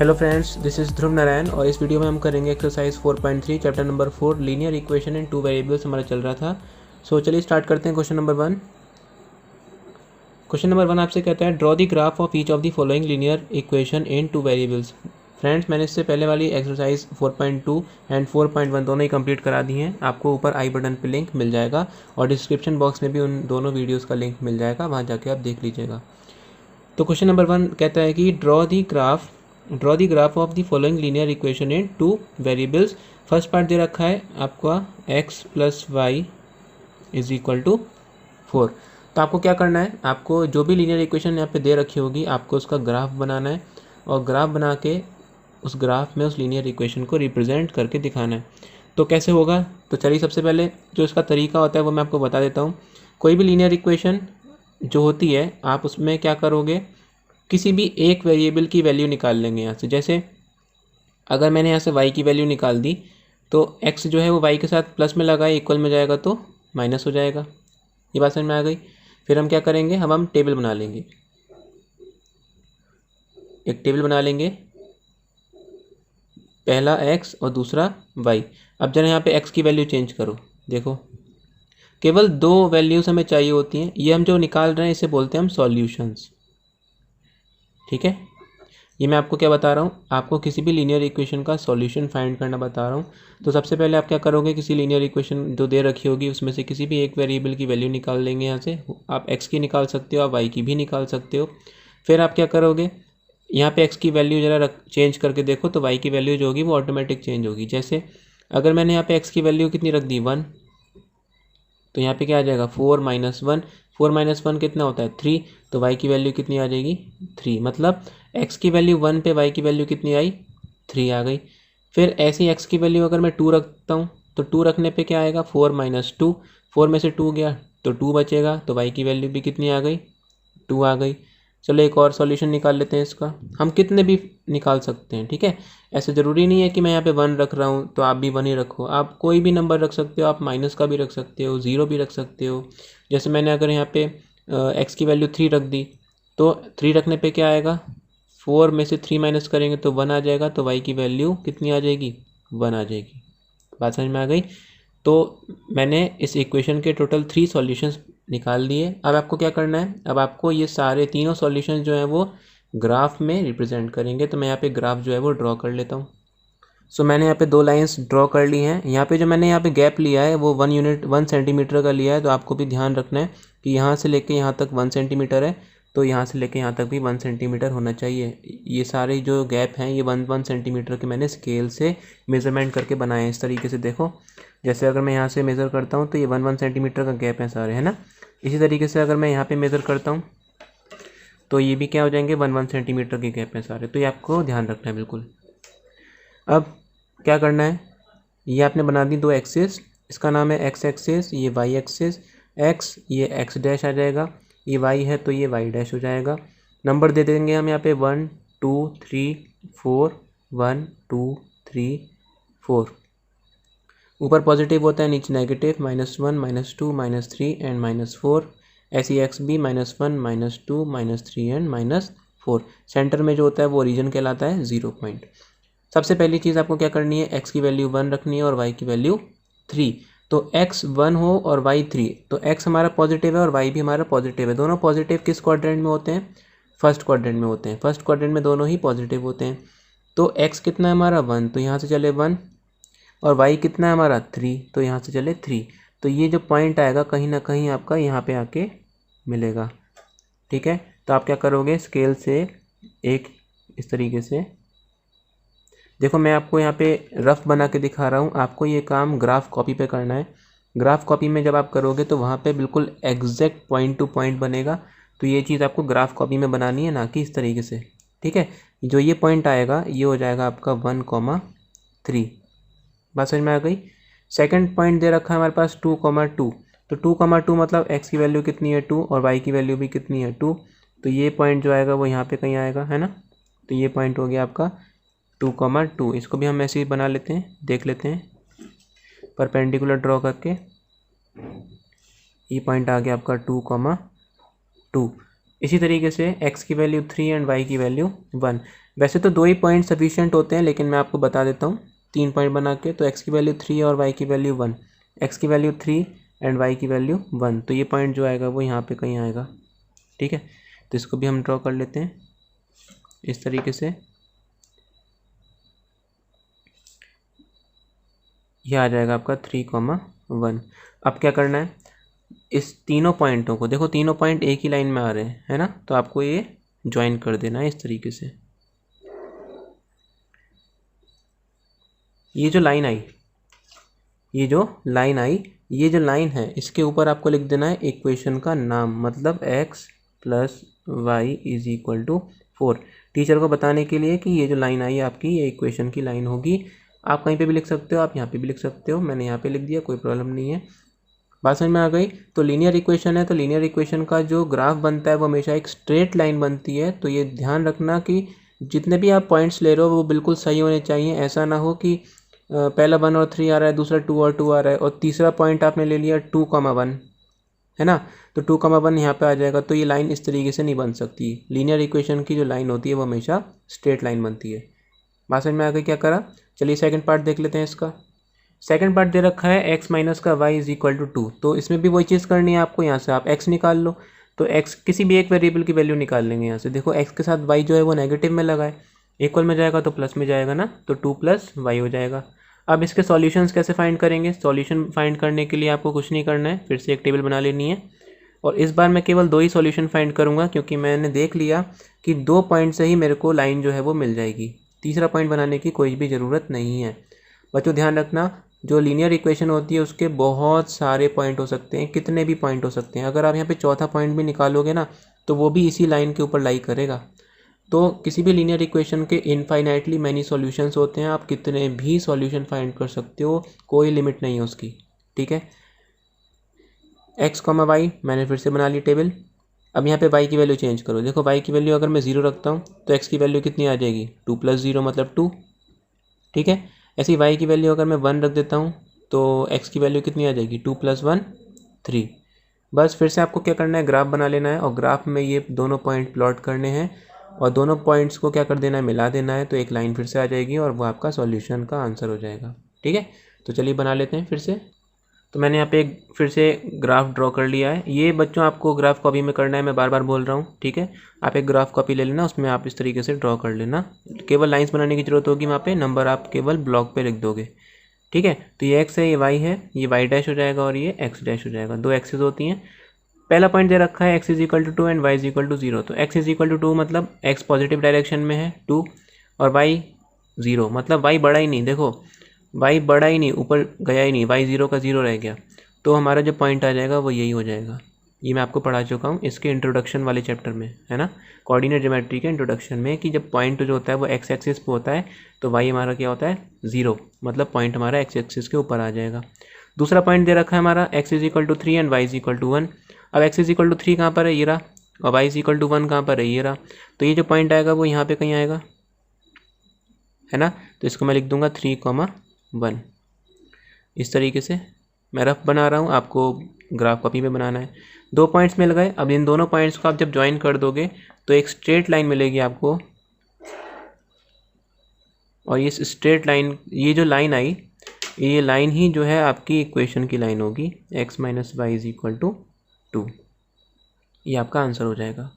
Hello friends, this is ध्रुव नारायण और इस video में हम करेंगे exercise 4.3 chapter number 4 linear equation in two variables हमारा चल रहा था। चलिए स्टार्ट करते हैं। क्वेश्चन नंबर 1 आपसे कहता है draw the graph of each of the following linear equation in two variables. Friends, मैंने इससे पहले वाली एक्सरसाइज 4.2 एंड 4.1 दोनों ही कंप्लीट करा दी हैं। आपको ऊपर आई बटन पे लिंक मिल जाएगा और डिस्क्रिप्शन बॉक्स में भी उन दोनों वीडियोज़ का लिंक मिल जाएगा, वहाँ जाके आप देख लीजिएगा। तो क्वेश्चन नंबर 1 कहता है कि draw the graph of the following linear equation in two variables. First part दे रखा है आपका x plus y is equal to 4। तो आपको क्या करना है, आपको जो भी लीनियर इक्वेशन यहाँ पे दे रखी होगी आपको उसका ग्राफ बनाना है और ग्राफ बना के उस ग्राफ में उस लीनियर इक्वेशन को रिप्रेजेंट करके दिखाना है। तो कैसे होगा, तो चलिए सबसे पहले जो इसका तरीका होता है वो मैं आपको बता देता हूँ। कोई भी लीनियर इक्वेशन जो होती है आप उसमें क्या करोगे, किसी भी एक वेरिएबल की वैल्यू निकाल लेंगे यहाँ से। जैसे अगर मैंने यहाँ से y की वैल्यू निकाल दी तो x जो है वो y के साथ प्लस में लगाए इक्वल में जाएगा तो माइनस हो जाएगा। ये बात समझ में आ गई। फिर हम क्या करेंगे, हम टेबल बना लेंगे, एक टेबल बना लेंगे, पहला x और दूसरा y। अब जरा यहाँ पे x की वैल्यू चेंज करो, देखो केवल दो वैल्यूज़ हमें चाहिए होती हैं। ये हम जो निकाल रहे हैं इसे बोलते हैं हम सॉल्यूशंस। ठीक है, ये मैं आपको क्या बता रहा हूँ, आपको किसी भी लीनियर इक्वेशन का सॉल्यूशन फाइंड करना बता रहा हूँ। तो सबसे पहले आप क्या करोगे, किसी लीनियर इक्वेशन जो दे रखी होगी उसमें से किसी भी एक वेरिएबल की वैल्यू निकाल लेंगे। यहाँ से आप x की निकाल सकते हो, आप y की भी निकाल सकते हो। फिर आप क्या करोगे, यहाँ पे x की वैल्यू ज़रा चेंज करके देखो तो y की वैल्यू जो होगी वो ऑटोमेटिक चेंज होगी। जैसे अगर मैंने यहाँ पे x की वैल्यू कितनी रख दी 1, तो यहाँ पे क्या आ जाएगा 4 माइनस 1। 4 माइनस 1 कितना होता है 3। तो y की वैल्यू कितनी आ जाएगी 3। मतलब x की वैल्यू 1 पे y की वैल्यू कितनी आई 3 आ गई। फिर ऐसी x की वैल्यू अगर मैं 2 रखता हूँ तो 2 रखने पे क्या आएगा 4 माइनस 2। 4 में से 2 गया तो 2 बचेगा, तो y की वैल्यू भी कितनी आ गई 2 आ गई। चलो एक और सॉल्यूशन निकाल लेते हैं इसका। हम कितने भी निकाल सकते हैं, ठीक है। ऐसे ज़रूरी नहीं है कि मैं यहाँ पे 1 रख रहा हूँ तो आप भी 1 ही रखो, आप कोई भी नंबर रख सकते हो, आप माइनस का भी रख सकते हो, 0 भी रख सकते हो। जैसे मैंने अगर यहाँ पे x की वैल्यू 3 रख दी तो 3 रखने पे क्या आएगा, 4 में से 3 माइनस करेंगे तो 1 आ जाएगा, तो y की वैल्यू कितनी आ जाएगी 1 आ जाएगी। बात समझ में आ गई। तो मैंने इस इक्वेशन के टोटल 3 सॉल्यूशंस निकाल दिए। अब आपको क्या करना है, अब आपको ये सारे तीनों सॉल्यूशंस जो हैं वो ग्राफ में रिप्रेजेंट करेंगे। तो मैं यहाँ पे ग्राफ जो है वो ड्रॉ कर लेता हूँ। मैंने यहाँ पे 2 लाइंस ड्रॉ कर ली हैं। यहाँ पे जो मैंने यहाँ पे गैप लिया है वो 1 सेंटीमीटर का लिया है। तो आपको भी ध्यान रखना है कि यहाँ से लेके यहाँ तक 1 सेंटीमीटर है, तो यहाँ से लेके यहाँ तक भी 1 सेंटीमीटर होना चाहिए। ये सारे जो गैप हैं ये 1 सेंटीमीटर के मैंने स्केल से मेज़रमेंट करके बनाए हैं। इस तरीके से देखो, जैसे अगर मैं यहाँ से मेज़र करता हूँ तो ये 1 सेंटीमीटर का गैप है सारे, है ना। इसी तरीके से अगर मैं यहाँ पे मेज़र करता हूँ तो ये भी क्या हो जाएंगे 1 सेंटीमीटर के गैप हैं सारे। तो ये आपको ध्यान रखना है बिल्कुल। अब क्या करना है, ये आपने बना दी 2 एक्सिस, इसका नाम है x एक्सिस, ये y एक्सिस। x ये x डैश आ जाएगा, ये y है तो ये y डैश हो जाएगा। नंबर दे देंगे हम यहाँ पे 1 2 3 4, 1 2 3 4। ऊपर पॉजिटिव होता है नीचे नेगेटिव, -1 -2 -3 एंड -4। ऐसी x भी -1 -2 -3 एंड -4। सेंटर में जो होता है वो ओरिजिन कहलाता है 0 पॉइंट। सबसे पहली चीज़ आपको क्या करनी है, x की वैल्यू 1 रखनी है और y की वैल्यू 3। तो x 1 हो और y 3, तो x हमारा पॉजिटिव है और y भी हमारा पॉजिटिव है। दोनों पॉजिटिव किस क्वाड्रेंट में होते हैं, फर्स्ट क्वाड्रेंट में होते हैं। फर्स्ट क्वाड्रेंट में दोनों ही पॉजिटिव होते हैं। तो x कितना है हमारा 1, तो यहाँ से चले 1, और y कितना है हमारा 3, तो यहाँ से चले 3। तो ये जो पॉइंट आएगा कहीं ना कहीं आपका यहाँ पे आके मिलेगा, ठीक है। तो आप क्या करोगे, स्केल से एक इस तरीके से देखो, मैं आपको यहाँ पे रफ बना के दिखा रहा हूँ। आपको ये काम ग्राफ कॉपी पे करना है। ग्राफ कॉपी में जब आप करोगे तो वहाँ पे बिल्कुल एग्जैक्ट पॉइंट टू पॉइंट बनेगा। तो ये चीज़ आपको ग्राफ कॉपी में बनानी है, ना कि इस तरीके से, ठीक है। जो ये पॉइंट आएगा ये हो जाएगा आपका 1,3। बात समझ में आ गई। सेकंड पॉइंट दे रखा है हमारे पास 2,2। तो 2,2 मतलब x की वैल्यू कितनी है 2 और y की वैल्यू भी कितनी है 2। तो ये पॉइंट जो आएगा वो यहाँ पे कहीं आएगा, है ना। तो ये पॉइंट हो गया आपका 2,2। इसको भी हम ऐसे ही बना लेते हैं, देख लेते हैं परपेंडिकुलर ड्रॉ करके। ये पॉइंट आ गया आपका 2,2। इसी तरीके से x की वैल्यू 3 एंड y की वैल्यू 1। वैसे तो 2 ही पॉइंट सफिशिएंट होते हैं, लेकिन मैं आपको बता देता हूँ 3 पॉइंट बना के। तो x की वैल्यू 3 और y की वैल्यू 1, x की वैल्यू 3 एंड y की वैल्यू 1, तो ये पॉइंट जो आएगा वो यहाँ पे कहीं आएगा। ठीक है, तो इसको भी हम ड्रॉ कर लेते हैं इस तरीके से। ये आ जाएगा आपका 3,1। अब क्या करना है, इस तीनों पॉइंटों को देखो, तीनों पॉइंट एक ही लाइन में आ रहे हैं, है ना, तो आपको ये ज्वाइन कर देना है इस तरीके से। ये जो लाइन आई, ये जो लाइन है, इसके ऊपर आपको लिख देना है इक्वेशन का नाम, मतलब x plus y is equal to 4। Teacher को बताने के लिए कि ये जो लाइन आई आपकी ये इक्वेशन की लाइन होगी। आप कहीं पे भी लिख सकते हो, आप यहाँ पे भी लिख सकते हो, मैंने यहाँ पे लिख दिया, कोई प्रॉब्लम नहीं है। बात समझ में आ गई। तो लीनियर इक्वेशन है, तो लीनियर इक्वेशन का जो ग्राफ बनता है वो हमेशा एक स्ट्रेट लाइन बनती है। तो ये ध्यान रखना कि जितने भी आप पॉइंट्स ले रहे हो वो बिल्कुल सही होने चाहिए। ऐसा ना हो कि पहला 1 और 3 आ रहा है, दूसरा 2 और 2 आ रहा है, और तीसरा पॉइंट आपने ले लिया 2,1, है ना, तो 2,1 यहाँ पे आ जाएगा। तो ये लाइन इस तरीके से नहीं बन सकती। लीनियर इक्वेशन की जो लाइन होती है वो हमेशा स्ट्रेट लाइन बनती है। बात समझ में आ गई क्या करा। चलिए सेकंड पार्ट देख लेते हैं इसका। सेकंड पार्ट दे रखा है x माइनस का y इज इक्वल टू 2। तो इसमें भी वही चीज़ करनी है आपको, यहाँ से आप x निकाल लो। तो x किसी भी एक वेरिएबल की वैल्यू निकाल लेंगे यहाँ से। देखो x के साथ y जो है वो नेगेटिव में लगा है, इक्वल में जाएगा तो प्लस में जाएगा ना, तो 2 + y हो जाएगा। अब इसके सॉल्यूशंस कैसे फाइंड करेंगे। सॉल्यूशन फाइंड करने के लिए आपको कुछ नहीं करना है, फिर से एक टेबल बना लेनी है। और इस बार मैं केवल 2 ही सॉल्यूशन फाइंड करूँगा, क्योंकि मैंने देख लिया कि 2 पॉइंट से ही मेरे को लाइन जो है वो मिल जाएगी। तीसरा पॉइंट बनाने की कोई भी ज़रूरत नहीं है। बच्चों ध्यान रखना, जो लीनियर इक्वेशन होती है उसके बहुत सारे पॉइंट हो सकते हैं, कितने भी पॉइंट हो सकते हैं। अगर आप यहाँ पे चौथा पॉइंट भी निकालोगे ना तो वो भी इसी लाइन के ऊपर लाई करेगा। तो किसी भी लीनियर इक्वेशन के इनफाइनाइटली मैनी सॉल्यूशंस होते हैं, आप कितने भी सॉल्यूशन फाइंड कर सकते हो, कोई लिमिट नहीं है उसकी। ठीक है, x, y मैंने फिर से बना ली टेबल। अब यहाँ पे y की वैल्यू चेंज करो। देखो y की वैल्यू अगर मैं 0 रखता हूँ तो x की वैल्यू कितनी आ जाएगी, 2 + 0 मतलब 2। ठीक है, ऐसी y की वैल्यू अगर मैं 1 रख देता हूँ तो x की वैल्यू कितनी आ जाएगी, 2 + 1 3। बस फिर से आपको क्या करना है, ग्राफ बना लेना है, और ग्राफ में ये दोनों पॉइंट प्लॉट करने हैं, और दोनों पॉइंट्स को क्या कर देना है, मिला देना है, तो एक लाइन फिर से आ जाएगी और वो आपका सॉल्यूशन का आंसर हो जाएगा। ठीक है, तो चलिए बना लेते हैं फिर से। तो मैंने यहाँ पे फिर से ग्राफ ड्रॉ कर लिया है। ये बच्चों आपको ग्राफ कॉपी में करना है, मैं बार बार बोल रहा हूँ। ठीक है, आप एक ग्राफ कॉपी ले लेना, उसमें आप इस तरीके से ड्रॉ कर लेना। केवल लाइंस बनाने की जरूरत होगी, वहाँ पे नंबर आप केवल ब्लॉक पे लिख दोगे। ठीक है, तो ये x है, ये y है, ये y डैश हो जाएगा और ये x डैश हो जाएगा। 2 एक्सेस होती हैं। पहला पॉइंट दे रखा है x is equal to 2 and y is equal to 0। तो x इज इक्वल टू 2 मतलब x पॉजिटिव डायरेक्शन में है 2, और y 0 मतलब y बड़ा ही नहीं। देखो y बड़ा ही नहीं, ऊपर गया ही नहीं, y 0 का 0 रह गया। तो हमारा जो पॉइंट आ जाएगा वो यही हो जाएगा। ये मैं आपको पढ़ा चुका हूँ इसके इंट्रोडक्शन वाले चैप्टर में, है ना, कोऑर्डिनेट ज्योमेट्री के इंट्रोडक्शन में, कि जब पॉइंट जो होता है वो एक्स एक्सिस पे होता है तो वाई हमारा क्या होता है, 0, मतलब पॉइंट हमारा एक्स एक्सिस के ऊपर आ जाएगा। दूसरा पॉइंट दे रखा है हमारा x is equal to 3 and y is equal to 1। अब x इज इक्वल टू 3 कहाँ पर है, ये रहा, और y इज इक्वल टू 1 कहाँ पर है, ये रहा। तो ये जो पॉइंट आएगा वो यहाँ पे कहीं आएगा, है ना, तो इसको मैं लिख दूंगा 3,1। इस तरीके से मैं रफ बना रहा हूँ, आपको ग्राफ कॉपी में बनाना है। 2 पॉइंट्स मिल गए। अब इन दोनों पॉइंट्स को आप जब ज्वाइन कर दोगे तो एक स्ट्रेट लाइन मिलेगी आपको, और ये स्ट्रेट लाइन, ये जो लाइन आई, ये लाइन ही जो है आपकी इक्वेशन की लाइन होगी, x minus y is equal to 2। ये आपका आंसर हो जाएगा।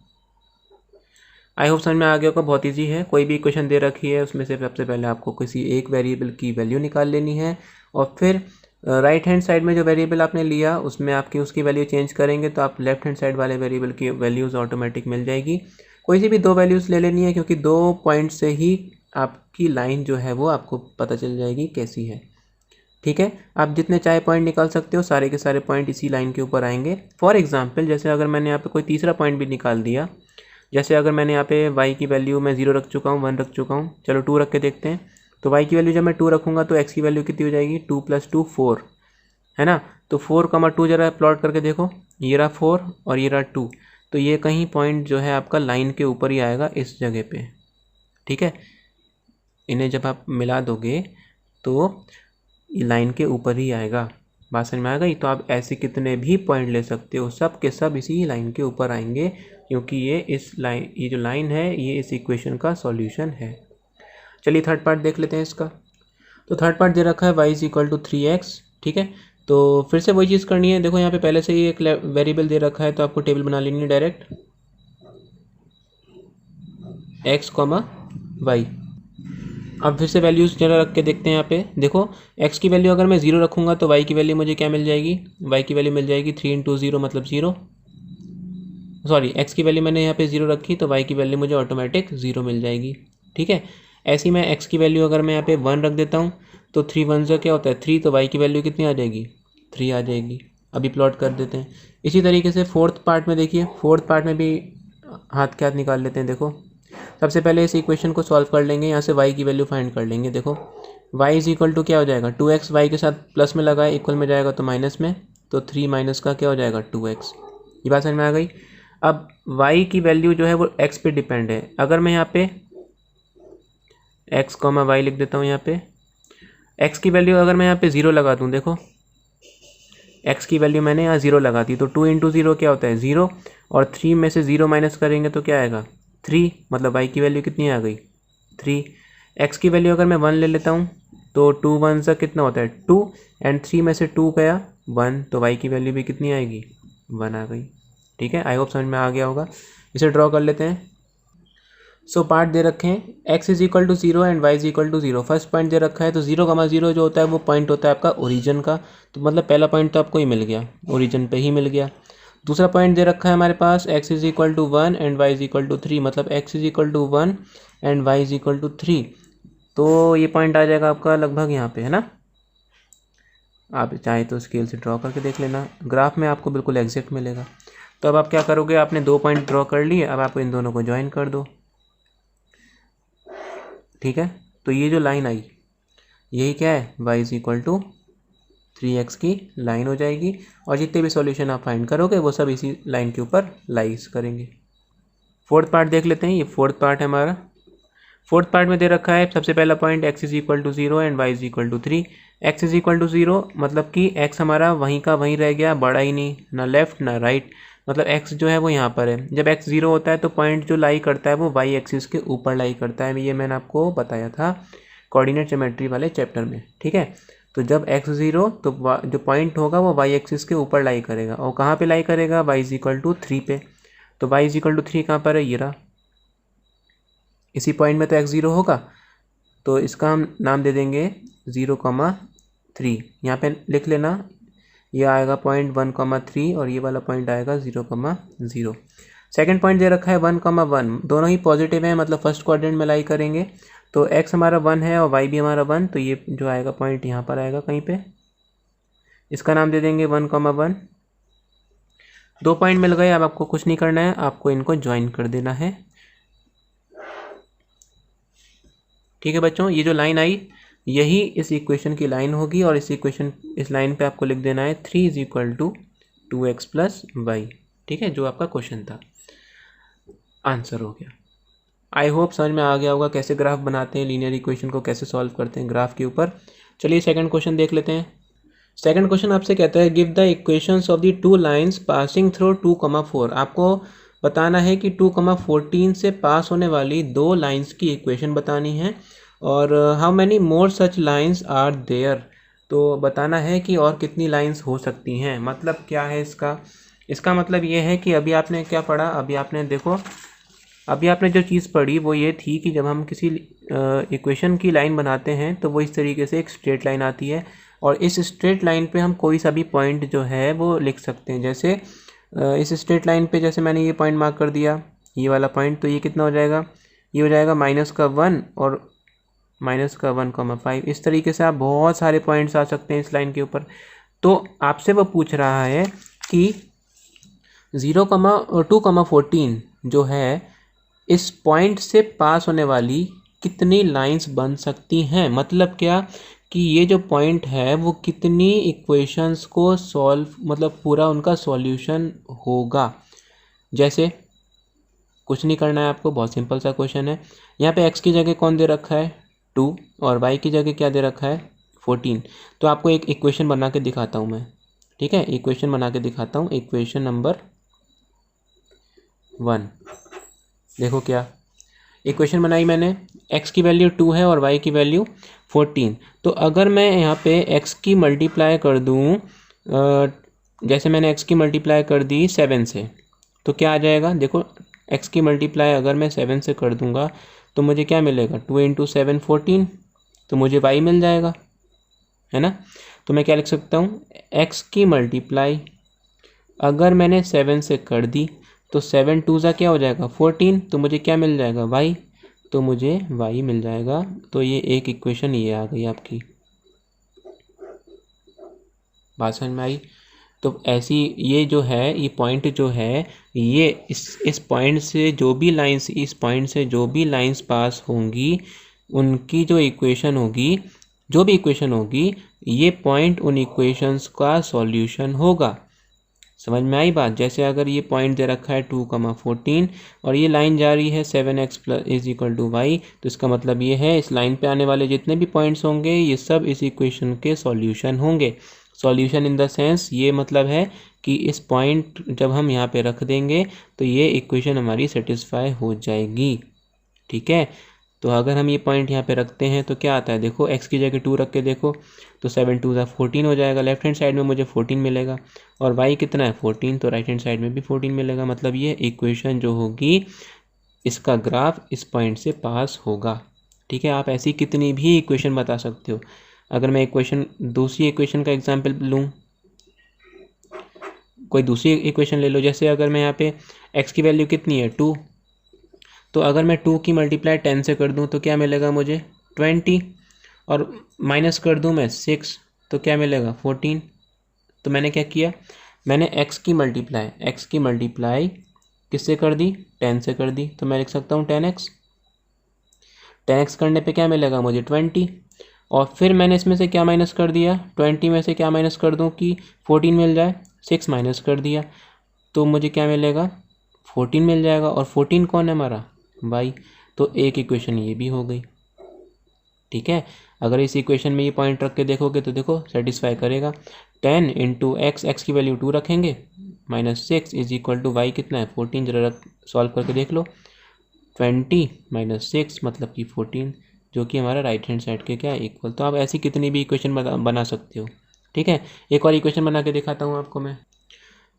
आई होप समझ में आ गया होगा, बहुत ईजी है। कोई भी इक्वेशन दे रखी है उसमें से सबसे पहले आपको किसी एक वेरिएबल की वैल्यू निकाल लेनी है, और फिर राइट हैंड साइड में जो वेरिएबल आपने लिया उसमें आपकी उसकी वैल्यू चेंज करेंगे तो आप लेफ्ट हैंड साइड वाले वेरिएबल की वैल्यूज़ ऑटोमेटिक मिल जाएगी। कोई सी भी 2 वैल्यूज़ ले लेनी है, क्योंकि 2 पॉइंट से ही आपकी लाइन जो है वो आपको पता चल जाएगी कैसी है। ठीक है, आप जितने चाहे पॉइंट निकाल सकते हो, सारे के सारे पॉइंट इसी लाइन के ऊपर आएंगे। फॉर एग्जाम्पल, जैसे अगर मैंने यहाँ पे कोई तीसरा पॉइंट भी निकाल दिया, जैसे अगर मैंने यहाँ पे y की वैल्यू मैं 0 रख चुका हूँ, 1 रख चुका हूँ, चलो 2 रख के देखते हैं। तो y की वैल्यू जब मैं 2 रखूँगा तो x की वैल्यू कितनी हो जाएगी, 2 + 2 4, है ना। तो 4,2 जरा प्लॉट करके देखो, ये रहा 4 और ये रहा 2, तो ये कहीं पॉइंट जो है आपका लाइन के ऊपर ही आएगा इस जगह पे। ठीक है, इन्हें जब आप मिला दोगे तो लाइन के ऊपर ही आएगा, बात समझ में आ गई। तो आप ऐसे कितने भी पॉइंट ले सकते हो, सब के सब इसी लाइन के ऊपर आएंगे, क्योंकि ये जो लाइन है ये इस इक्वेशन का सॉल्यूशन है। चलिए थर्ड पार्ट देख लेते हैं इसका। तो थर्ड पार्ट दे रखा है y is equal to 3x, ठीक है। तो फिर से वही चीज़ करनी है। देखो यहाँ पे पहले से ही एक वेरिएबल दे रखा है, तो आपको टेबल बना लेनी है डायरेक्ट, x, y। अब फिर से वैल्यूज़ जरा रख के देखते हैं। यहाँ पे देखो x की वैल्यू अगर मैं 0 रखूँगा तो y की वैल्यू मुझे क्या मिल जाएगी, y की वैल्यू मिल जाएगी 3 इंटू 0 मतलब 0। सॉरी, x की वैल्यू मैंने यहाँ पे 0 रखी तो y की वैल्यू मुझे ऑटोमेटिक 0 मिल जाएगी, ठीक है। ऐसी मैं x की वैल्यू अगर मैं यहाँ पे 1 रख देता हूँ तो 3 1 से क्या होता है 3, तो y की वैल्यू कितनी आ जाएगी 3 आ जाएगी। अभी प्लॉट कर देते हैं। इसी तरीके से फोर्थ पार्ट में देखिए, फोर्थ पार्ट में भी हाथ के हाथ निकाल लेते हैं। देखो सबसे पहले इस इक्वेशन को सॉल्व कर लेंगे, यहाँ से y की वैल्यू फाइंड कर लेंगे। देखो y इज इक्वल टू क्या हो जाएगा 2x, y के साथ प्लस में लगा है, इक्वल में जाएगा तो माइनस में, तो 3 माइनस का क्या हो जाएगा 2x। ये बात समझ में आ गई। अब y की वैल्यू जो है वो x पे डिपेंड है। अगर मैं यहाँ पे x, y लिख देता हूँ, यहाँ पे x की वैल्यू अगर मैं यहाँ पे 0 लगा दूँ, देखो x की वैल्यू मैंने यहाँ 0 लगा दी, तो 2 इंटू 0 क्या होता है 0, और 3 में से 0 माइनस करेंगे तो क्या आएगा 3, मतलब y की वैल्यू कितनी आ गई 3। x की वैल्यू अगर मैं 1 ले लेता हूँ तो 2 1 से कितना होता है 2, एंड 3 में से 2 गया 1, तो y की वैल्यू भी कितनी आएगी 1 आ गई, ठीक है। आई होप समझ में आ गया होगा। इसे ड्रॉ कर लेते हैं। सो पार्ट दे रखे हैं x is equal to 0 and y is equal to 0। First point दे रखा है, तो 0,0 जो होता है वो पॉइंट होता है आपका ओरिजिन का, तो मतलब पहला पॉइंट तो आपको ही मिल गया, ओरिजिन पे ही मिल गया। दूसरा पॉइंट दे रखा है हमारे पास x is equal to 1 and y is equal to 3, मतलब x is equal to 1 and y is equal to 3, तो ये पॉइंट आ जाएगा आपका लगभग यहाँ पे, है ना। आप चाहे तो स्केल से ड्रॉ करके देख लेना, ग्राफ में आपको बिल्कुल एग्जैक्ट मिलेगा। तो अब आप क्या करोगे, आपने 2 पॉइंट ड्रॉ कर लिए, अब आप इन दोनों को ज्वाइन कर दो, ठीक है। तो ये जो लाइन आई यही क्या है y is equal to 3x की लाइन हो जाएगी, और जितने भी सॉल्यूशन आप फाइंड करोगे वो सब इसी लाइन के ऊपर लाइज करेंगे। फोर्थ पार्ट देख लेते हैं। ये फोर्थ पार्ट है हमारा। फोर्थ पार्ट में दे रखा है सबसे पहला point x is equal to 0 and y is equal to 3। x is equal to 0 मतलब कि x हमारा वहीं का वहीं रह गया, बढ़ा ही नहीं, ना लेफ्ट ना राइट, मतलब x जो है वो यहाँ पर है। जब x 0 होता है तो पॉइंट जो लाई करता है वो y एक्सिस के ऊपर लाई करता है, ये मैंने आपको बताया था कोऑर्डिनेट ज्योमेट्री वाले चैप्टर में, ठीक है। तो जब x 0 तो जो पॉइंट होगा वो y एक्सिस के ऊपर लाई करेगा, और कहाँ पे लाई करेगा y इज इक्वल टू 3 पे। तो y इज इक्वल टू 3 कहाँ पर है, ये रहा, इसी पॉइंट में तो x 0 होगा, तो इसका हम नाम दे देंगे 0,3। यहाँ पे लिख लेना, ये आएगा पॉइंट 1,3 और ये वाला पॉइंट आएगा 0,0। सेकंड पॉइंट दे रखा है 1,1, दोनों ही पॉजिटिव हैं, मतलब फर्स्ट क्वाड्रेंट में लाई करेंगे, तो x हमारा 1 है और y भी हमारा 1, तो ये जो आएगा पॉइंट यहाँ पर आएगा कहीं पे, इसका नाम दे देंगे 1,1। 2 पॉइंट मिल गए, अब आपको कुछ नहीं करना है, आपको इनको ज्वाइन कर देना है, ठीक है बच्चों। ये जो लाइन आई यही इस इक्वेशन की लाइन होगी, और इस लाइन पे आपको लिख देना है 3 is equal to 2x plus y, ठीक है, जो आपका क्वेश्चन था, आंसर हो गया। आई होप समझ में आ गया होगा कैसे ग्राफ बनाते हैं, लीनियर इक्वेशन को कैसे सॉल्व करते हैं ग्राफ के ऊपर। चलिए सेकंड क्वेश्चन देख लेते हैं। सेकंड क्वेश्चन आपसे कहता है give the equations of the 2 lines passing through 2,4। आपको बताना है कि 2,14 से पास होने वाली 2 लाइन्स की इक्वेशन बतानी है, और how many more such lines are there, तो बताना है कि और कितनी लाइन्स हो सकती हैं। मतलब क्या है इसका मतलब ये है कि अभी आपने क्या पढ़ा, अभी आपने जो चीज़ पढ़ी वो ये थी कि जब हम किसी इक्वेशन की लाइन बनाते हैं तो वो इस तरीके से एक स्ट्रेट लाइन आती है, और इस स्ट्रेट लाइन पे हम कोई सा भी पॉइंट जो है वो लिख सकते हैं। जैसे इस स्ट्रेट लाइन पे जैसे मैंने ये पॉइंट मार्क कर दिया, ये वाला पॉइंट, तो ये कितना हो जाएगा, ये हो जाएगा -1 और -1,5। इस तरीके से आप बहुत सारे पॉइंट्स आ सकते हैं इस लाइन के ऊपर। तो आपसे वो पूछ रहा है कि 2,14 जो है इस पॉइंट से पास होने वाली कितनी लाइंस बन सकती हैं। मतलब क्या कि ये जो पॉइंट है वो कितनी इक्वेशंस को सॉल्व, मतलब पूरा उनका सॉल्यूशन होगा। जैसे कुछ नहीं करना है आपको, बहुत सिंपल सा क्वेश्चन है। यहाँ पे x की जगह कौन दे रखा है 2, और y की जगह क्या दे रखा है 14। तो आपको एक इक्वेशन बना के दिखाता हूँ मैं, ठीक है, इक्वेशन बना के दिखाता हूँ। इक्वेशन नंबर 1, देखो क्या इक्वेशन बनाई मैंने, x की वैल्यू 2 है और y की वैल्यू 14। तो अगर मैं यहाँ पे x की मल्टीप्लाई कर दूँ, जैसे मैंने x की मल्टीप्लाई कर दी 7 से, तो क्या आ जाएगा, देखो x की मल्टीप्लाई अगर मैं 7 से कर दूंगा तो मुझे क्या मिलेगा, 2 इंटू 7 14, तो मुझे y मिल जाएगा, है ना। तो मैं क्या लिख सकता हूँ, x की मल्टीप्लाई अगर मैंने 7 से कर दी तो 7 टू ज़ा क्या हो जाएगा 14, तो मुझे क्या मिल जाएगा y, तो मुझे y मिल जाएगा। तो ये एक इक्वेशन ये आ गई आपकी, बात समझ में आई। तो ऐसी ये जो है, ये पॉइंट जो है, ये इस पॉइंट से जो भी लाइंस, इस पॉइंट से जो भी लाइंस पास होंगी उनकी जो इक्वेशन होगी, जो भी इक्वेशन होगी, ये पॉइंट उन इक्वेशंस का सॉल्यूशन होगा। समझ में आई बात। जैसे अगर ये पॉइंट दे रखा है 2,14 और ये लाइन जा रही है 7x plus is equal to y, तो इसका मतलब ये है इस लाइन पे आने वाले जितने भी पॉइंट्स होंगे ये सब इस इक्वेशन के सॉल्यूशन होंगे। सॉल्यूशन इन द सेंस ये मतलब है कि इस पॉइंट जब हम यहाँ पे रख देंगे तो ये इक्वेशन हमारी सेटिस्फाई हो जाएगी, ठीक है। तो अगर हम ये पॉइंट यहाँ पे रखते हैं तो क्या आता है, देखो x की जगह 2 रख के देखो, तो 7 टू ज़ा 14 हो जाएगा, लेफ्ट हैंड साइड में मुझे 14 मिलेगा, और y कितना है 14, तो राइट हैंड साइड में भी 14 मिलेगा। मतलब ये इक्वेशन जो होगी इसका ग्राफ इस पॉइंट से पास होगा, ठीक है। आप ऐसी कितनी भी इक्वेशन बता सकते हो। अगर मैं इक्वेशन, दूसरी इक्वेशन का एग्जाम्पल लूँ, कोई दूसरी इक्वेशन ले लो, जैसे अगर मैं यहाँ पे x की वैल्यू कितनी है 2, तो अगर मैं 2 की मल्टीप्लाई 10 से कर दूं तो क्या मिलेगा मुझे 20, और माइनस कर दूं मैं 6 तो क्या मिलेगा 14। तो मैंने क्या किया, मैंने x की मल्टीप्लाई किससे कर दी 10 से कर दी, तो मैं लिख सकता हूँ 10x करने पे क्या मिलेगा मुझे 20, और फिर मैंने इसमें से क्या माइनस कर दिया, 20 में से क्या माइनस कर दूं कि 14 मिल जाए, 6 माइनस कर दिया तो मुझे क्या मिलेगा 14 मिल जाएगा, और 14 कौन है हमारा y। तो एक इक्वेशन ये भी हो गई, ठीक है। अगर इस इक्वेशन में ये पॉइंट रख के देखोगे तो देखो सेटिस्फाई करेगा। 10 इंटू एक्स की वैल्यू 2 रखेंगे, minus 6 is equal to y कितना है 14, जरा सॉल्व करके देख लो, 20 माइनस 6 मतलब कि 14, जो कि हमारा राइट हैंड साइड के क्या है इक्वल। तो आप ऐसी कितनी भी इक्वेशन बना सकते हो, ठीक है। एक और इक्वेशन बना के दिखाता हूँ आपको मैं,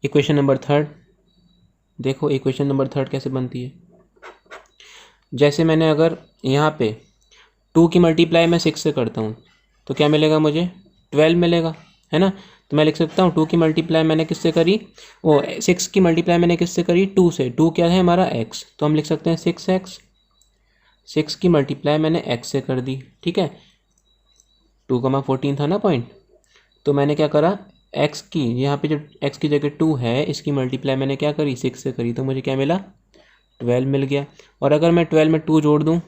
इक्वेशन नंबर 3। देखो इक्वेशन नंबर 3 कैसे बनती है। जैसे मैंने अगर यहाँ पे 2 की मल्टीप्लाई मैं 6 से करता हूँ तो क्या मिलेगा मुझे 12 मिलेगा, है ना। तो मैं लिख सकता हूँ 2 की मल्टीप्लाई मैंने किससे करी, वो 6 की मल्टीप्लाई मैंने किससे करी 2 से, 2 क्या है हमारा x, तो हम लिख सकते हैं 6x। 6 की मल्टीप्लाई मैंने x से कर दी, ठीक है, 2,14 था ना पॉइंट, तो मैंने क्या करा x की, यहाँ पे जो x की जगह 2 है इसकी मल्टीप्लाई मैंने क्या करी 6 से करी, तो मुझे क्या मिला 12 मिल गया। और अगर मैं 12 में 2 जोड़ दूँ,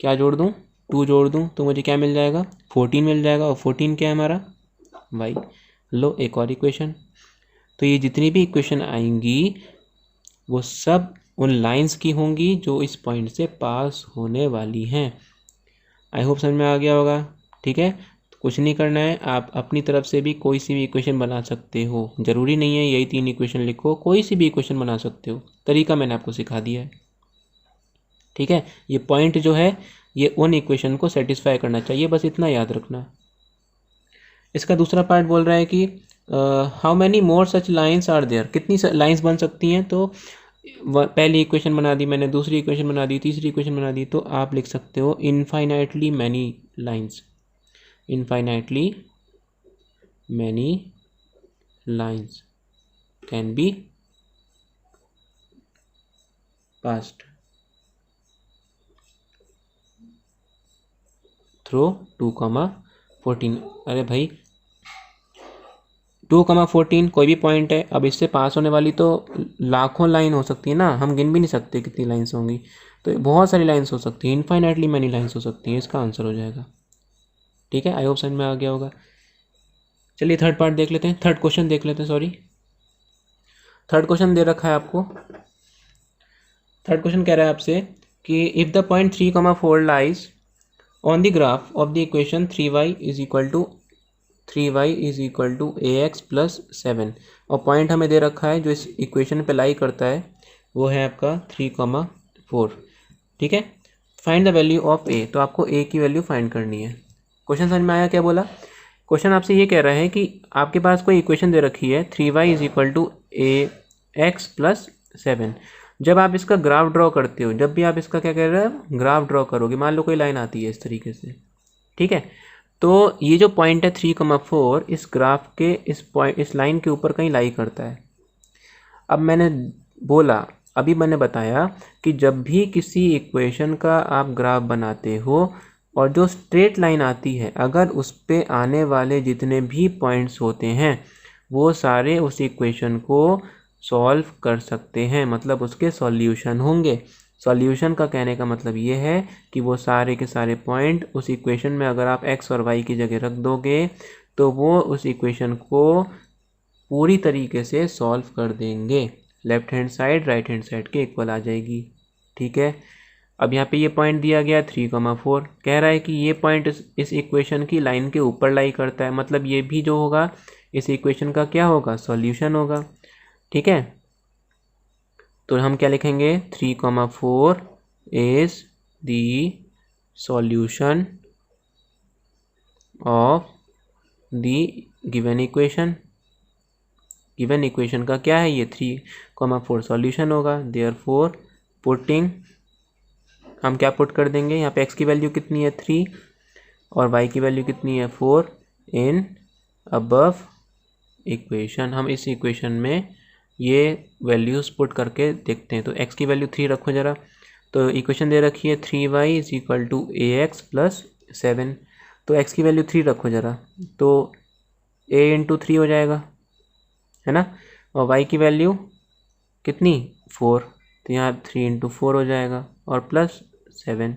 क्या जोड़ दूँ 2 जोड़ दूँ, तो मुझे क्या मिल जाएगा 14 मिल जाएगा, और 14 क्या है हमारा y। लो एक और इक्वेशन। तो ये जितनी भी इक्वेशन आएंगी वो सब उन लाइंस की होंगी जो इस पॉइंट से पास होने वाली हैं। आई होप समझ में आ गया होगा, ठीक है। तो कुछ नहीं करना है, आप अपनी तरफ से भी कोई सी भी इक्वेशन बना सकते हो, ज़रूरी नहीं है यही 3 इक्वेशन लिखो, कोई सी भी इक्वेशन बना सकते हो, तरीका मैंने आपको सिखा दिया है, ठीक है। ये पॉइंट जो है ये उन इक्वेशन को सेटिस्फाई करना चाहिए, बस इतना याद रखना। इसका दूसरा पार्ट बोल रहा है कि how many more such lines are there, कितनी लाइन्स बन सकती हैं। तो पहली इक्वेशन बना दी मैंने, दूसरी इक्वेशन बना दी, तीसरी इक्वेशन बना दी, तो आप लिख सकते हो infinitely many lines, infinitely many lines can be passed through 2,14। अरे भाई 2,14 कोई भी पॉइंट है, अब इससे पास होने वाली तो लाखों लाइन हो सकती है ना, हम गिन भी नहीं सकते कितनी लाइन्स होंगी, तो बहुत सारी लाइन्स हो सकती हैं, इनफाइनाइटली मैनी लाइन्स हो सकती हैं, इसका आंसर हो जाएगा, ठीक है। आई होप समझ में आ गया होगा। चलिए थर्ड पार्ट देख लेते हैं, थर्ड क्वेश्चन देख लेते हैं, सॉरी थर्ड क्वेश्चन दे रखा है आपको। थर्ड क्वेश्चन कह रहा है आपसे कि if the point 3,4 lies on the graph of the equation 3y is equal to ax plus 7 और पॉइंट हमें दे रखा है जो इस इक्वेशन पे लाई करता है वो है आपका 3,4। ठीक है, find the value of a, तो आपको a की वैल्यू फाइंड करनी है। क्वेश्चन समझ में आया क्या बोला? क्वेश्चन आपसे ये कह रहा है कि आपके पास कोई इक्वेशन दे रखी है 3y is equal to ax plus 7। जब आप इसका ग्राफ ड्रॉ करते हो, जब भी आप इसका क्या कह रहे हो ग्राफ ड्रॉ करोगे, मान लो कोई लाइन आती है इस तरीके से, ठीक है, तो ये जो पॉइंट है 3,4 इस ग्राफ के इस लाइन के ऊपर कहीं लाई करता है। अब अभी मैंने बताया कि जब भी किसी इक्वेशन का आप ग्राफ बनाते हो और जो स्ट्रेट लाइन आती है, अगर उस पे आने वाले जितने भी पॉइंट्स होते हैं वो सारे उस इक्वेशन को सॉल्व कर सकते हैं, मतलब उसके सॉल्यूशन होंगे। सॉल्यूशन का कहने का मतलब ये है कि वो सारे के सारे पॉइंट उस इक्वेशन में अगर आप x और y की जगह रख दोगे तो वो उस इक्वेशन को पूरी तरीके से सॉल्व कर देंगे। Left hand side right hand side के इक्वल आ जाएगी। ठीक है, अब यहाँ पे ये पॉइंट दिया गया 3,4, कह रहा है कि ये पॉइंट इस इक्वेशन की लाइन के ऊपर लाई करता है, मतलब ये भी जो होगा इस इक्वेशन का क्या होगा, सॉल्यूशन होगा। ठीक है, तो हम क्या लिखेंगे 3,4 is the solution of the given equation. Given equation का क्या है, ये 3,4 सॉल्यूशन होगा। देयरफॉर पुटिंग, हम क्या पुट कर देंगे, यहाँ पे x की वैल्यू कितनी है 3 और y की वैल्यू कितनी है 4 इन अबव इक्वेशन। हम इस इक्वेशन में ये वैल्यूज़ पुट करके देखते हैं। तो x की वैल्यू 3 रखो ज़रा, तो इक्वेशन दे रखी है 3y is equal to ax plus 7, तो x की वैल्यू 3 रखो ज़रा, तो a इंटू 3 हो जाएगा, है ना, और y की वैल्यू कितनी 4, तो यहाँ 3 इंटू 4 हो जाएगा और प्लस 7।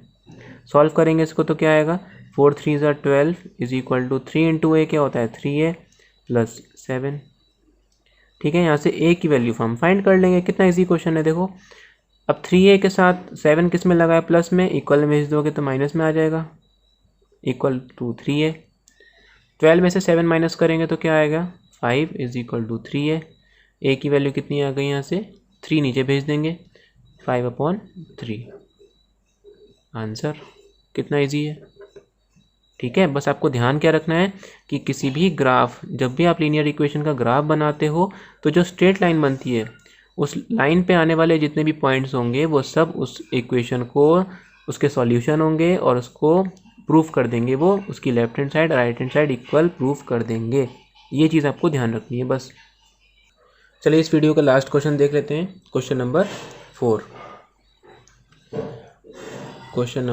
सॉल्व करेंगे इसको तो क्या आएगा 4 3 ज़ा 12 is equal to 3 into a क्या होता है 3a प्लस 7। ठीक है, यहाँ से a की वैल्यू हम फाइंड कर लेंगे। कितना इजी क्वेश्चन है देखो। अब 3a के साथ 7 किस में लगा है, प्लस में, इक्वल में भेज दोगे तो माइनस में आ जाएगा, इक्वल टू 3a। 12 में से 7 माइनस करेंगे तो क्या आएगा 5 is equal to 3a। a की वैल्यू कितनी आ गई, यहाँ से 3 नीचे भेज देंगे, 5/3 आंसर। कितना इजी है। ठीक है, बस आपको ध्यान क्या रखना है कि किसी भी ग्राफ, जब भी आप लीनियर इक्वेशन का ग्राफ बनाते हो तो जो स्ट्रेट लाइन बनती है उस लाइन पे आने वाले जितने भी पॉइंट्स होंगे वो सब उस इक्वेशन को उसके सॉल्यूशन होंगे और उसको प्रूफ कर देंगे, वो उसकी left hand side right hand side equal proof कर देंगे। ये चीज़ आपको ध्यान रखनी है बस। चलिए इस वीडियो का लास्ट क्वेश्चन देख लेते हैं, क्वेश्चन नंबर 4। क्वेश्चन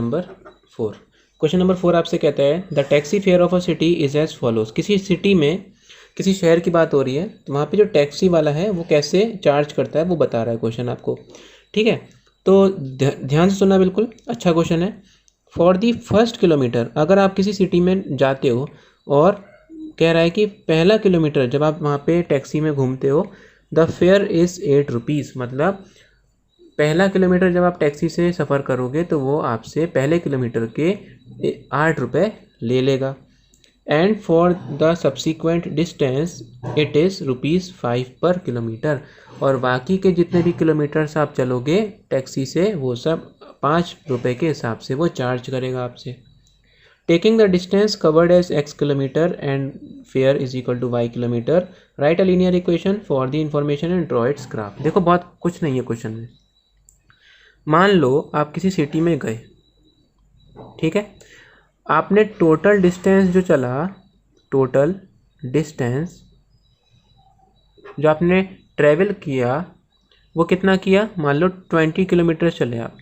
नंबर 4 आपसे कहता है the taxi fare of a city is as follows. किसी सिटी में, किसी शहर की बात हो रही है, तो वहाँ पे जो टैक्सी वाला है वो कैसे चार्ज करता है वो बता रहा है क्वेश्चन आपको। ठीक है, तो ध्यान से सुनना, बिल्कुल अच्छा क्वेश्चन है। फॉर दी फर्स्ट किलोमीटर, अगर आप किसी सिटी में जाते हो और कह रहा है कि पहला किलोमीटर जब आप वहाँ पे टैक्सी में घूमते हो द फेयर इज़ 8 रुपीज़, मतलब पहला किलोमीटर जब आप टैक्सी से सफ़र करोगे तो वो आपसे पहले किलोमीटर के 8 रुपये ले लेगा। And for the subsequent distance it is ₹5 पर किलोमीटर, और बाकी के जितने भी किलोमीटर्स आप चलोगे टैक्सी से वो सब 5 रुपये के हिसाब से वो चार्ज करेगा आपसे। Taking the distance covered as x kilometre and fare is equal to y kilometre, right a linear equation for the information and draw its graph. देखो बहुत कुछ नहीं है क्वेश्चन में। मान लो आप किसी सिटी में गए, ठीक है, आपने टोटल डिस्टेंस जो चला, टोटल डिस्टेंस जो आपने ट्रेवल किया वो कितना किया, मान लो 20 किलोमीटर चले आप।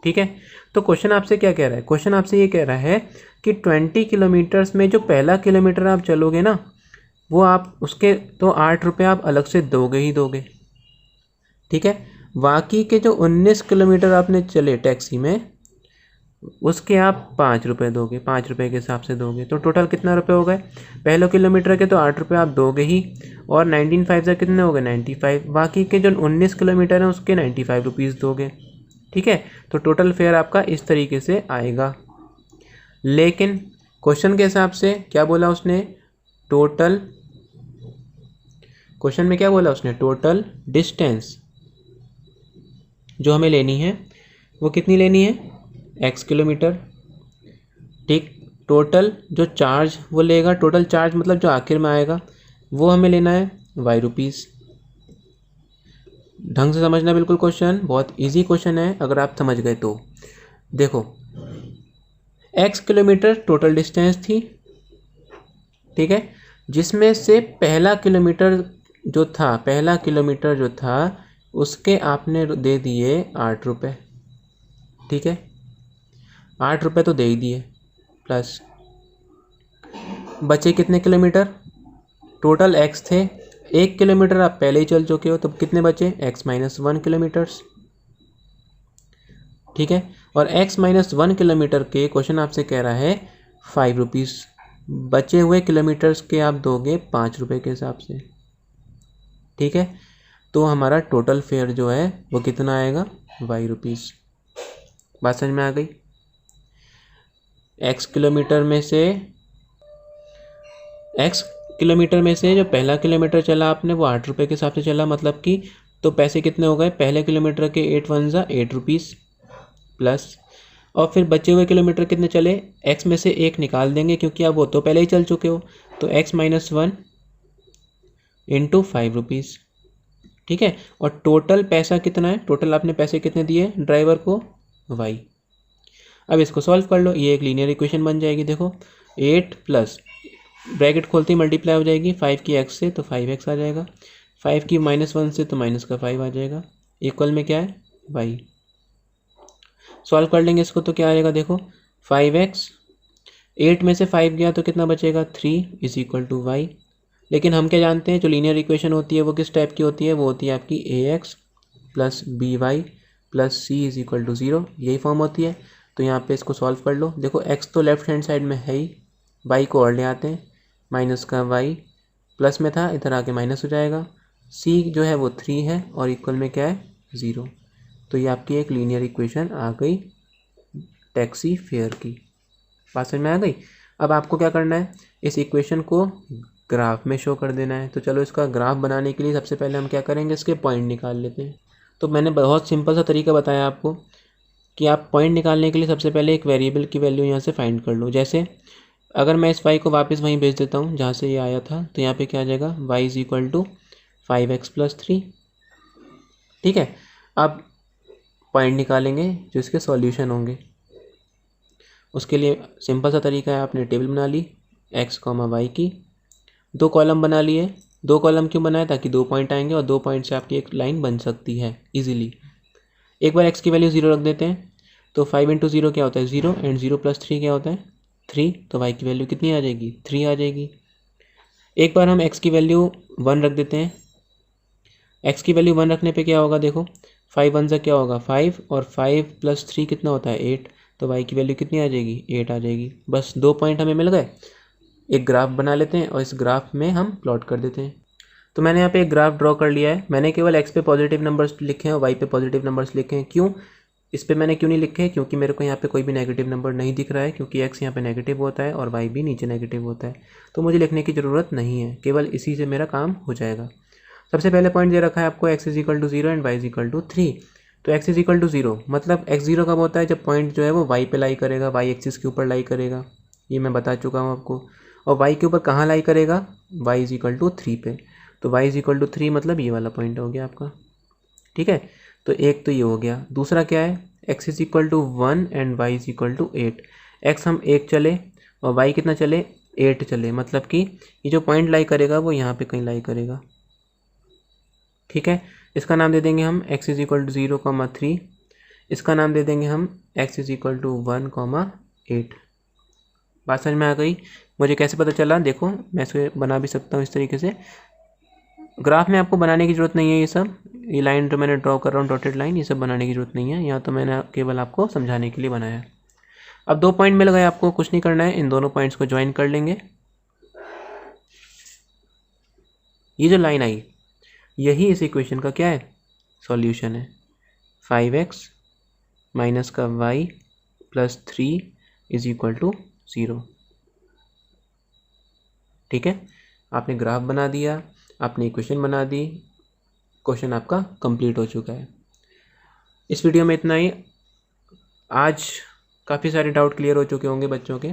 ठीक है, तो क्वेश्चन आपसे क्या कह रहा है, क्वेश्चन आपसे ये कह रहा है कि 20 किलोमीटर्स में जो पहला किलोमीटर आप चलोगे ना वो आप उसके तो 8 रुपये आप अलग से दोगे ही दोगे। ठीक है, बाकी के जो 19 किलोमीटर आपने चले टैक्सी में उसके आप 5 रुपये दोगे, 5 रुपये के हिसाब से दोगे, तो टोटल कितना रुपए हो गए, पहले किलोमीटर के तो 8 रुपये आप दोगे ही, और 19.5 से कितने हो गए 95, बाकी के जो 19 किलोमीटर हैं उसके 95 रुपीज़ दोगे। ठीक है, तो टोटल फेयर आपका इस तरीके से आएगा। लेकिन क्वेश्चन के हिसाब से क्या बोला उसने, टोटल, क्वेश्चन में क्या बोला उसने, टोटल डिस्टेंस जो हमें लेनी है वो कितनी लेनी है, x किलोमीटर। ठीक, टोटल जो चार्ज वो लेगा, टोटल चार्ज मतलब जो आखिर में आएगा वो हमें लेना है y रुपीज़। ढंग से समझना बिल्कुल, क्वेश्चन बहुत इजी क्वेश्चन है अगर आप समझ गए तो। देखो x किलोमीटर टोटल डिस्टेंस थी, ठीक है, जिसमें से पहला किलोमीटर जो था उसके आपने दे दिए 8 रुपये, ठीक है, 8 रुपये तो दे ही दिए, प्लस बचे कितने किलोमीटर, टोटल x थे, 1 किलोमीटर आप पहले ही चल चुके हो, तो कितने बचे, x-1 किलोमीटर्स, ठीक है। और x-1 किलोमीटर के क्वेश्चन आपसे कह रहा है 5 रुपीज़, बचे हुए किलोमीटर्स के आप दोगे 5 रुपये के हिसाब से, ठीक है। तो हमारा टोटल फेयर जो है वो कितना आएगा, y रुपीज़। बात समझ में आ गई। x किलोमीटर में से जो पहला किलोमीटर चला आपने वो 8 रुपये के हिसाब से चला, मतलब कि तो पैसे कितने हो गए, पहले किलोमीटर के 8 वन ज़ा 8 रुपीज़, प्लस और फिर बचे हुए किलोमीटर कितने चले, x में से 1 निकाल देंगे क्योंकि आप वो तो पहले ही चल चुके हो, तो x-1 इंटू 5 रुपीज़, ठीक है। और टोटल पैसा कितना है, टोटल आपने पैसे कितने दिए ड्राइवर को, y। अब इसको सॉल्व कर लो, ये एक लीनियर इक्वेशन बन जाएगी। देखो 8 प्लस ब्रैकेट खोलते ही मल्टीप्लाई हो जाएगी 5 की x से, तो 5x आ जाएगा, 5 की -1 से तो माइनस का 5 आ जाएगा, इक्वल में क्या है, y। सॉल्व कर लेंगे इसको तो क्या आएगा, देखो 5x, 8 में से 5 गया तो कितना बचेगा, 3 इज इक्वल टू y। लेकिन हम क्या जानते हैं, जो लीनियर इक्वेशन होती है वो किस टाइप की होती है, वो होती है आपकी ax plus by plus c is equal to 0, यही फॉर्म होती है। तो यहाँ पे इसको सॉल्व कर लो। देखो x तो लेफ्ट हैंड साइड में है ही, y को और ले आते हैं, माइनस का y, प्लस में था इधर आके माइनस हो जाएगा, c जो है वो 3 है और इक्वल में क्या है, 0। तो ये आपकी एक लीनियर इक्वेशन आ गई टैक्सी फेयर की। बात समझ में आ गई। अब आपको क्या करना है, इस इक्वेशन को ग्राफ में शो कर देना है। तो चलो इसका ग्राफ बनाने के लिए सबसे पहले हम क्या करेंगे, इसके पॉइंट निकाल लेते हैं। तो मैंने बहुत सिंपल सा तरीका बताया आपको कि आप पॉइंट निकालने के लिए सबसे पहले एक वेरिएबल की वैल्यू यहाँ से फाइंड कर लो। जैसे अगर मैं इस y को वापस वहीं भेज देता हूँ जहाँ से ये आया था, तो यहाँ पे क्या आ जाएगा, y is equal to 5x plus 3, ठीक है। अब पॉइंट निकालेंगे जो इसके सॉल्यूशन होंगे। उसके लिए सिंपल सा तरीका है, आपने टेबल बना ली x, y की, 2 कॉलम बना लिए। 2 कॉलम क्यों बनाए, ताकि 2 पॉइंट आएंगे और 2 पॉइंट से आपकी एक लाइन बन सकती है इजीली। एक बार x की वैल्यू 0 रख देते हैं, तो 5 इंटू 0 क्या होता है, 0, एंड 0 प्लस 3 क्या होता है, 3, तो y की वैल्यू कितनी आ जाएगी, 3 आ जाएगी। एक बार हम x की वैल्यू 1 रख देते हैं, x की वैल्यू 1 रखने पे क्या होगा, देखो 5 वन सा क्या होगा 5, और 5 प्लस 3 कितना होता है 8, तो y की वैल्यू कितनी आ जाएगी, 8 आ जाएगी। बस 2 पॉइंट हमें मिल गए। एक ग्राफ बना लेते हैं और इस ग्राफ में हम प्लॉट कर देते हैं। तो मैंने यहाँ पे एक ग्राफ ड्रॉ कर लिया है। मैंने केवल x पे पॉजिटिव नंबर्स लिखे हैं और y पे पॉजिटिव नंबर्स लिखे हैं। क्यों, इस पे मैंने क्यों नहीं लिखे, क्योंकि मेरे को यहाँ पे कोई भी नेगेटिव नंबर नहीं दिख रहा है, क्योंकि x यहाँ पे नेगेटिव होता है और y भी नीचे नेगेटिव होता है, तो मुझे लिखने की ज़रूरत नहीं है, केवल इसी से मेरा काम हो जाएगा। सबसे पहले पॉइंट दे रखा है आपको x is equal to 0 and y is equal to 3। तो x इज इक्वल टू 0 मतलब x 0 कब होता है, जब पॉइंट जो है वो y पे लाई करेगा, y एक्सिस के ऊपर लाई करेगा, ये मैं बता चुका हूँ आपको। और y के ऊपर कहाँ लाई करेगा, y इज इक्वल टू 3 पे। तो y इज इक्वल टू 3 मतलब ये वाला पॉइंट हो गया आपका, ठीक है। तो एक तो ये हो गया। दूसरा क्या है, x is equal to 1 and y is equal to 8। x हम 1 चले और y कितना चले, 8 चले, मतलब कि ये जो पॉइंट लाई करेगा वो यहाँ पे कहीं लाई करेगा, ठीक है। इसका नाम दे देंगे हम x इज इक्वल टू 0,3। इसका नाम दे देंगे हम x इज इक्वल टू 1,8। बात समझ में आ गई। मुझे कैसे पता चला, देखो मैं इसे बना भी सकता हूँ इस तरीके से। ग्राफ में आपको बनाने की ज़रूरत नहीं है, ये सब, ये लाइन जो मैंने ड्रॉ कर रहा हूँ डॉटेड लाइन, ये सब बनाने की ज़रूरत नहीं है, यहाँ तो मैंने केवल आपको समझाने के लिए बनाया है। अब 2 पॉइंट मिल गए आपको, कुछ नहीं करना है, इन दोनों पॉइंट्स को ज्वाइन कर लेंगे। ये जो लाइन आई यही इस इक्वेशन का क्या है, सॉल्यूशन है। 5x माइनस का y plus 3 is equal to 0। ठीक है, आपने ग्राफ बना दिया, आपने इक्वेशन बना दी, क्वेश्चन आपका कंप्लीट हो चुका है। इस वीडियो में इतना ही। आज काफ़ी सारे डाउट क्लियर हो चुके होंगे बच्चों के।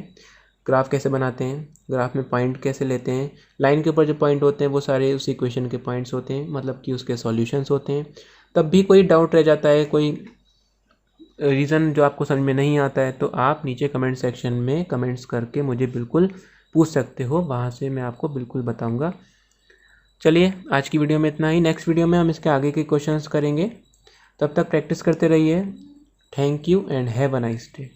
ग्राफ कैसे बनाते हैं, ग्राफ में पॉइंट कैसे लेते हैं, लाइन के ऊपर जो पॉइंट होते हैं वो सारे उस इक्वेशन के पॉइंट्स होते हैं, मतलब कि उसके सॉल्यूशंस होते हैं। तब भी कोई डाउट रह जाता है, कोई रीज़न जो आपको समझ में नहीं आता है, तो आप नीचे कमेंट सेक्शन में कमेंट्स करके मुझे बिल्कुल पूछ सकते हो, वहाँ से मैं आपको बिल्कुल बताऊँगा। चलिए, आज की वीडियो में इतना ही। नेक्स्ट वीडियो में हम इसके आगे के क्वेश्चंस करेंगे। तब तक प्रैक्टिस करते रहिए। Thank you and have a nice day.